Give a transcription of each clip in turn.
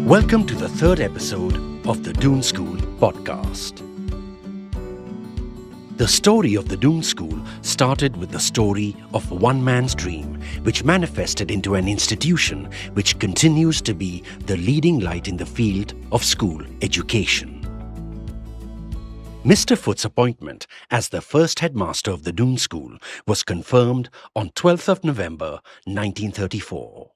Welcome to the third episode of the Doon School Podcast. The story of the Doon School started with the story of one man's dream, which manifested into an institution which continues to be the leading light in the field of school education. Mr. Foot's appointment as the first headmaster of the Doon School was confirmed on 12th of November 1934.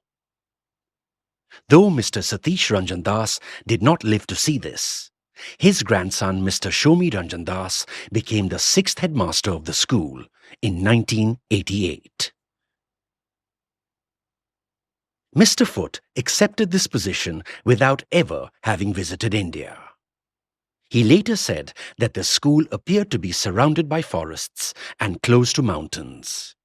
Though Mr. Satish Ranjan Das did not live to see this, his grandson Mr. Shomi Ranjan Das became the sixth headmaster of the school in 1988. Mr. Foot accepted this position without ever having visited India. He later said that the school appeared to be surrounded by forests and close to mountains,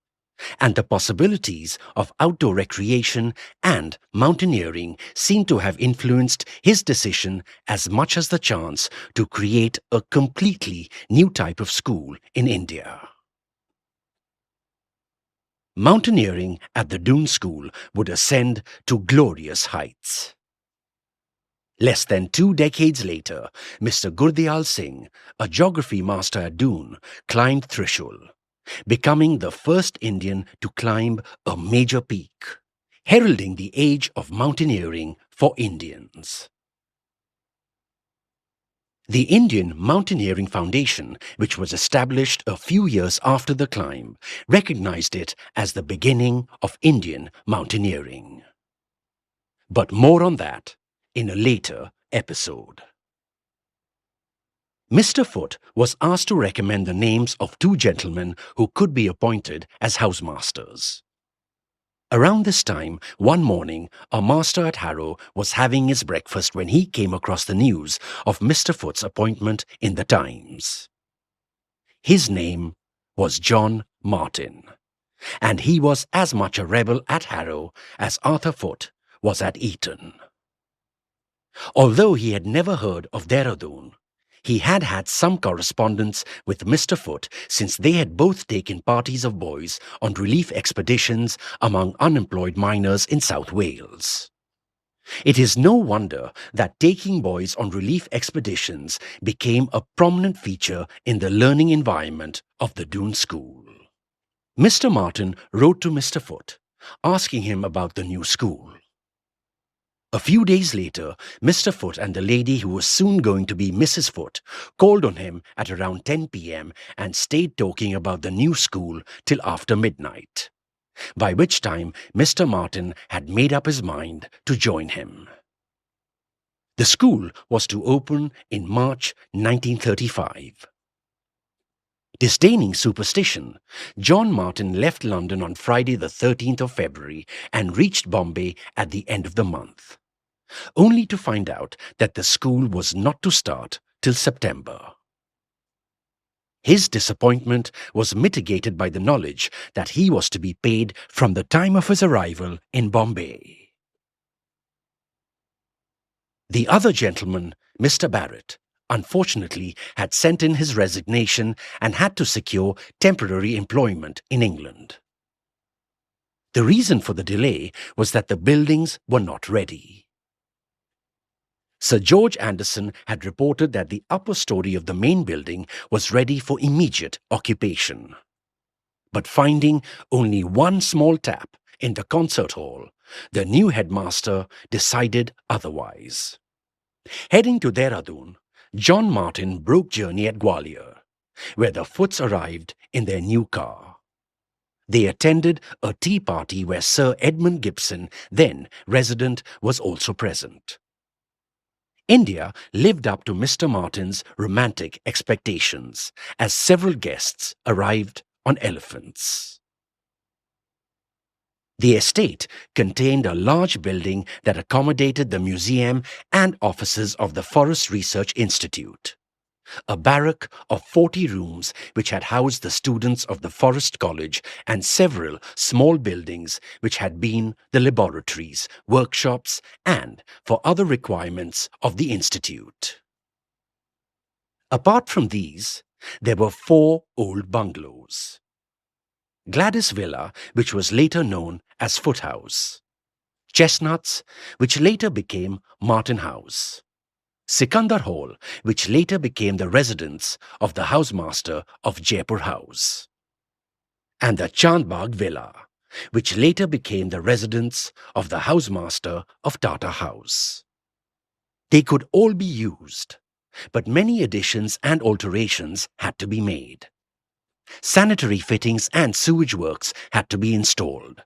and the possibilities of outdoor recreation and mountaineering seem to have influenced his decision as much as the chance to create a completely new type of school in India. Mountaineering at the Doon School would ascend to glorious heights. Less than 2 decades later, Mr. Gurdial Singh, a geography master at Doon, climbed Trishul, becoming the first Indian to climb a major peak, heralding the age of mountaineering for Indians. The Indian Mountaineering Foundation, which was established a few years after the climb, recognized it as the beginning of Indian mountaineering. But more on that in a later episode. Mr. Foot was asked to recommend the names of 2 gentlemen who could be appointed as housemasters. Around this time, one morning, a master at Harrow was having his breakfast when he came across the news of Mr. Foot's appointment in the Times. His name was John Martin, and he was as much a rebel at Harrow as Arthur Foot was at Eton. Although he had never heard of Dehradun, he had had some correspondence with Mr. Foot since they had both taken parties of boys on relief expeditions among unemployed miners in South Wales. It is no wonder that taking boys on relief expeditions became a prominent feature in the learning environment of the Doon School. Mr. Martin wrote to Mr. Foot, asking him about the new school. A few days later, Mr. Foot and the lady who was soon going to be Mrs. Foot called on him at around 10 p.m. and stayed talking about the new school till after midnight, by which time Mr. Martin had made up his mind to join him. The school was to open in March 1935. Disdaining superstition, John Martin left London on Friday the 13th of February and reached Bombay at the end of the month, only to find out that the school was not to start till September. His disappointment was mitigated by the knowledge that he was to be paid from the time of his arrival in Bombay. The other gentleman, Mr. Barrett, unfortunately had sent in his resignation and had to secure temporary employment in England. The reason for the delay was that the buildings were not ready. Sir George Anderson had reported that the upper story of the main building was ready for immediate occupation. But finding only one small tap in the concert hall, the new headmaster decided otherwise. Heading to Dehradun, John Martin broke journey at Gwalior, where the Foots arrived in their new car. They attended a tea party where Sir Edmund Gibson, then resident, was also present. India lived up to Mr. Martin's romantic expectations, as several guests arrived on elephants. The estate contained a large building that accommodated the museum and offices of the Forest Research Institute, a barrack of 40 rooms which had housed the students of the Forest College, and several small buildings which had been the laboratories, workshops, and for other requirements of the institute. Apart from these, there were 4 old bungalows: Gladys Villa, which was later known as Foot House; Chestnuts, which later became Martin House, Sikandar Hall, which later became the residence of the housemaster of Jaipur House, and the Chandbagh Villa, which later became the residence of the housemaster of Tata House. They could all be used, but many additions and alterations had to be made. Sanitary fittings and sewage works had to be installed.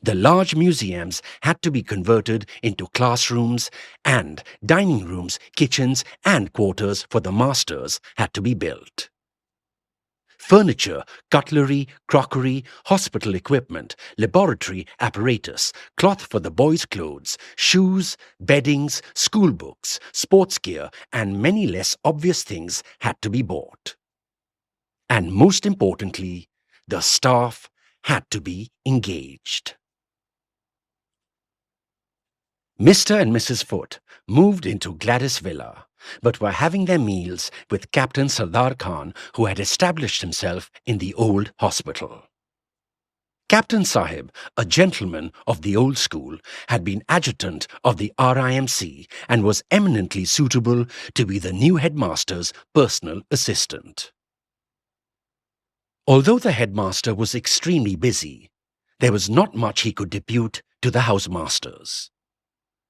The large museums had to be converted into classrooms, and dining rooms, kitchens, and quarters for the masters had to be built. Furniture, cutlery, crockery, hospital equipment, laboratory apparatus, cloth for the boys' clothes, shoes, beddings, school books, sports gear, and many less obvious things had to be bought. And most importantly, the staff had to be engaged. Mr. and Mrs. Foote moved into Gladys Villa, but were having their meals with Captain Sardar Khan, who had established himself in the old hospital. Captain Sahib, a gentleman of the old school, had been adjutant of the RIMC and was eminently suitable to be the new headmaster's personal assistant. Although the headmaster was extremely busy, there was not much he could depute to the housemasters.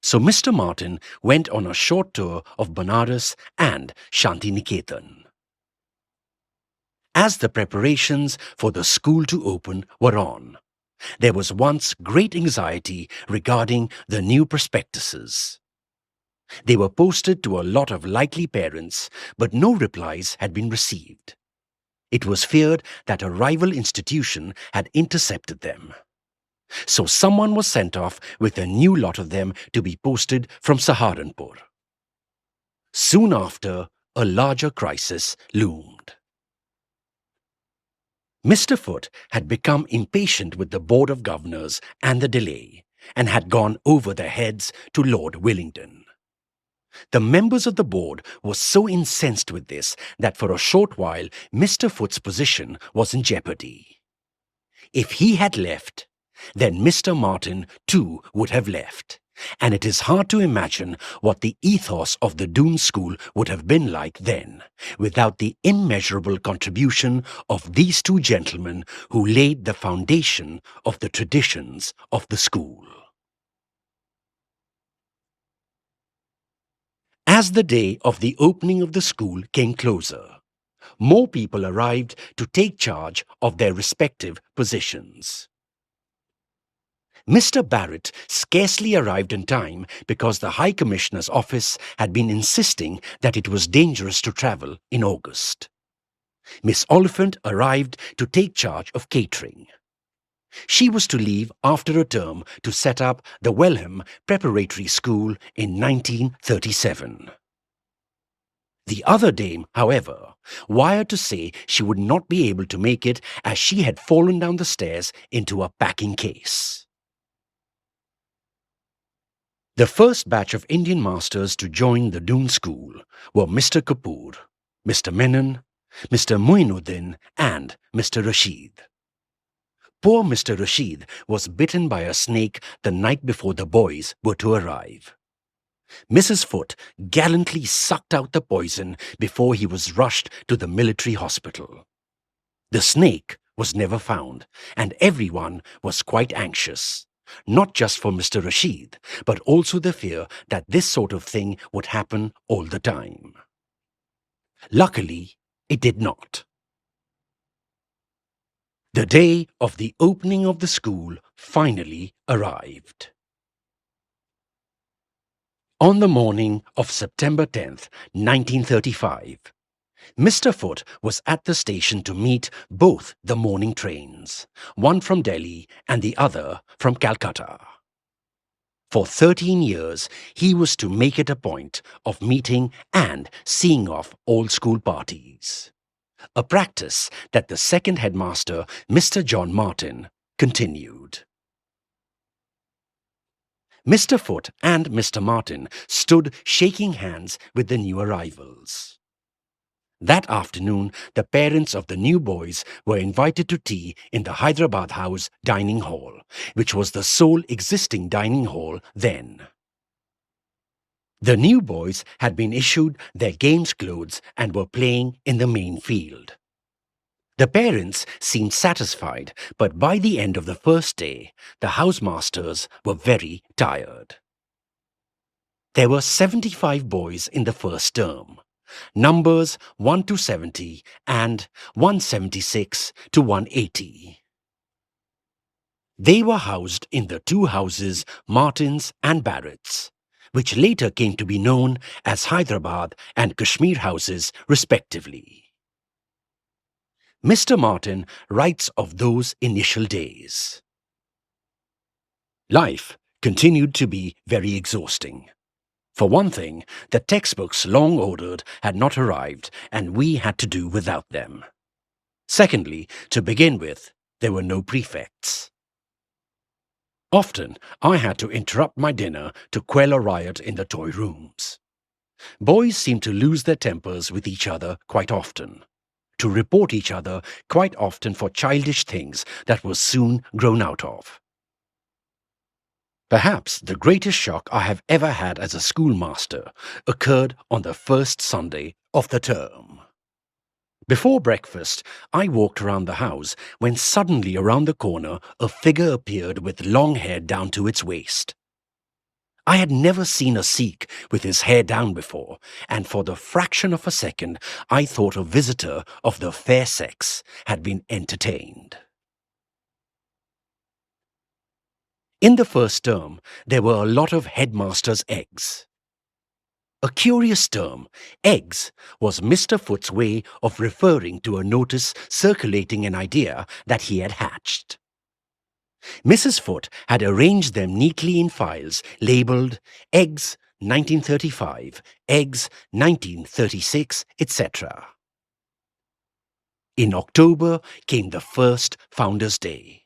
So Mr. Martin went on a short tour of Banaras and Shantiniketan. As the preparations for the school to open were on, there was once great anxiety regarding the new prospectuses. They were posted to a lot of likely parents, but no replies had been received. It was feared that a rival institution had intercepted them. So someone was sent off with a new lot of them to be posted from Saharanpur. Soon after, a larger crisis loomed. Mr. Foote had become impatient with the Board of Governors and the delay, and had gone over their heads to Lord Willingdon. The members of the board were so incensed with this that for a short while Mr. Foote's position was in jeopardy. If he had left, then Mr. Martin too would have left, and it is hard to imagine what the ethos of the Doon School would have been like then, without the immeasurable contribution of these two gentlemen who laid the foundation of the traditions of the school. As the day of the opening of the school came closer, more people arrived to take charge of their respective positions. Mr. Barrett scarcely arrived in time because the High Commissioner's office had been insisting that it was dangerous to travel in August. Miss Oliphant arrived to take charge of catering. She was to leave after a term to set up the Welham Preparatory School in 1937. The other dame, however, wired to say she would not be able to make it as she had fallen down the stairs into a packing case. The first batch of Indian masters to join the Doon School were Mr. Kapoor, Mr. Menon, Mr. Muinuddin, and Mr. Rashid. Poor Mr. Rashid was bitten by a snake the night before the boys were to arrive. Mrs. Foote gallantly sucked out the poison before he was rushed to the military hospital. The snake was never found, and everyone was quite anxious, not just for Mr. Rashid, but also the fear that this sort of thing would happen all the time. Luckily, it did not. The day of the opening of the school finally arrived. On the morning of September 10th, 1935, Mr. Foote was at the station to meet both the morning trains, one from Delhi and the other from Calcutta. For 13 years, he was to make it a point of meeting and seeing off all school parties, a practice that the second headmaster, Mr. John Martin, continued. Mr. Foote and Mr. Martin stood shaking hands with the new arrivals. That afternoon, the parents of the new boys were invited to tea in the Hyderabad House dining hall, which was the sole existing dining hall then. The new boys had been issued their games clothes and were playing in the main field. The parents seemed satisfied, but by the end of the first day, the housemasters were very tired. There were 75 boys in the first term, numbers 1 to 70 and 176 to 180. They were housed in the two houses, Martins and Barrett's, which later came to be known as Hyderabad and Kashmir houses respectively. Mr. Martin writes of those initial days. Life continued to be very exhausting. For one thing, the textbooks long ordered had not arrived and we had to do without them. Secondly, to begin with, there were no prefects. Often, I had to interrupt my dinner to quell a riot in the toy rooms. Boys seemed to lose their tempers with each other quite often, to report each other quite often for childish things that were soon grown out of. Perhaps the greatest shock I have ever had as a schoolmaster occurred on the first Sunday of the term. Before breakfast, I walked around the house when suddenly around the corner a figure appeared with long hair down to its waist. I had never seen a Sikh with his hair down before, and for the fraction of a second I thought a visitor of the fair sex had been entertained. In the first term, there were a lot of headmaster's eggs. A curious term, eggs, was Mr. Foot's way of referring to a notice circulating an idea that he had hatched. Mrs. Foot had arranged them neatly in files labelled Eggs 1935, Eggs 1936, etc. In October came the first Founders' Day,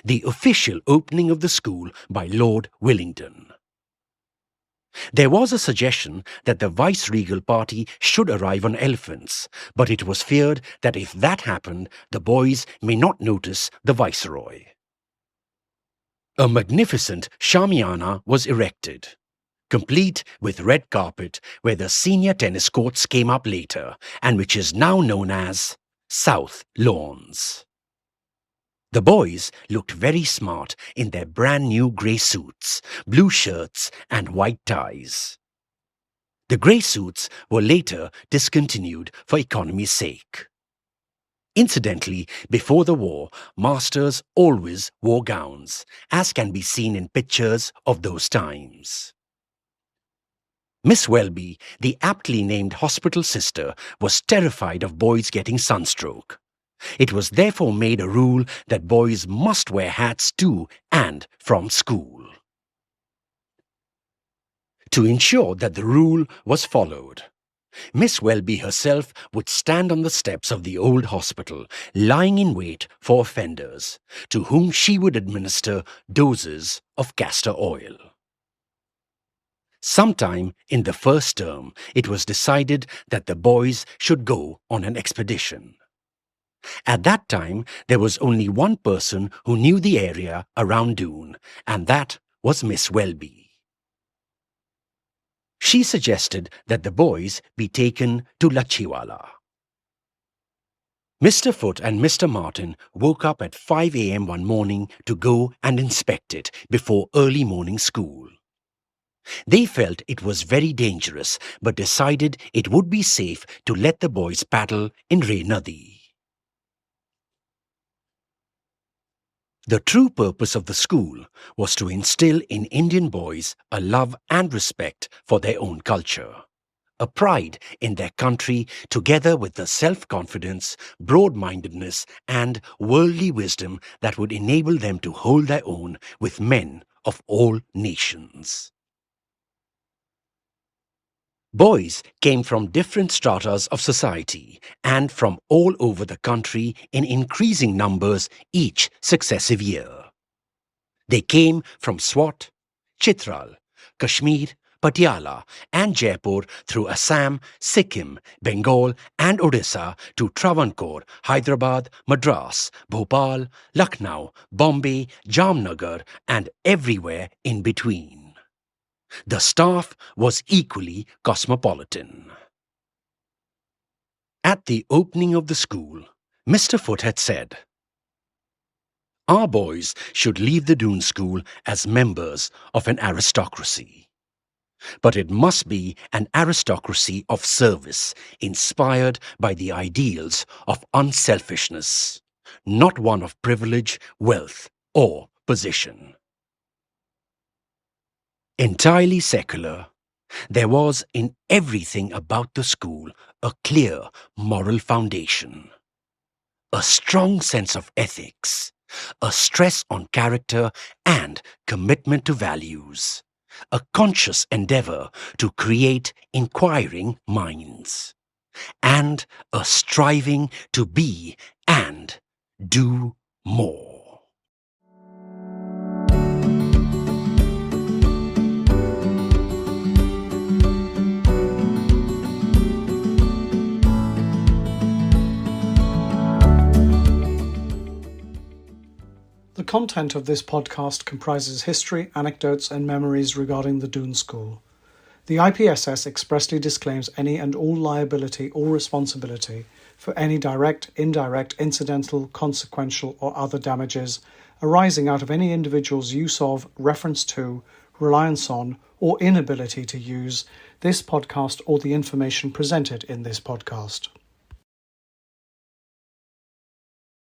the official opening of the school by Lord Willingdon. There was a suggestion that the viceregal party should arrive on elephants, but it was feared that if that happened, the boys may not notice the viceroy. A magnificent shamiana was erected, complete with red carpet, where the senior tennis courts came up later, and which is now known as South Lawns. The boys looked very smart in their brand new grey suits, blue shirts and white ties. The grey suits were later discontinued for economy's sake. Incidentally, before the war, masters always wore gowns, as can be seen in pictures of those times. Miss Welby, the aptly named hospital sister, was terrified of boys getting sunstroke. It was therefore made a rule that boys must wear hats to and from school. To ensure that the rule was followed, Miss Welby herself would stand on the steps of the old hospital, lying in wait for offenders, to whom she would administer doses of castor oil. Sometime in the first term, it was decided that the boys should go on an expedition. At that time, there was only one person who knew the area around Doon, and that was Miss Welby. She suggested that the boys be taken to Lachiwala. Mr. Foot and Mr. Martin woke up at 5 a.m. one morning to go and inspect it before early morning school. They felt it was very dangerous, but decided it would be safe to let the boys paddle in Rey Nadi. The true purpose of the school was to instill in Indian boys a love and respect for their own culture, a pride in their country, together with the self-confidence, broad-mindedness and worldly wisdom that would enable them to hold their own with men of all nations. Boys came from different stratas of society and from all over the country in increasing numbers each successive year. They came from Swat, Chitral, Kashmir, Patiala, and Jaipur through Assam, Sikkim, Bengal, and Odisha to Travancore, Hyderabad, Madras, Bhopal, Lucknow, Bombay, Jamnagar, and everywhere in between. The staff was equally cosmopolitan. At the opening of the school, Mr. Foote had said, "Our boys should leave the Doon School as members of an aristocracy. But it must be an aristocracy of service, inspired by the ideals of unselfishness, not one of privilege, wealth, or position." Entirely secular, there was in everything about the school a clear moral foundation, a strong sense of ethics, a stress on character and commitment to values, a conscious endeavor to create inquiring minds, and a striving to be and do more. The content of this podcast comprises history, anecdotes, and memories regarding the Doon School. The IPSS expressly disclaims any and all liability or responsibility for any direct, indirect, incidental, consequential, or other damages arising out of any individual's use of, reference to, reliance on, or inability to use this podcast or the information presented in this podcast.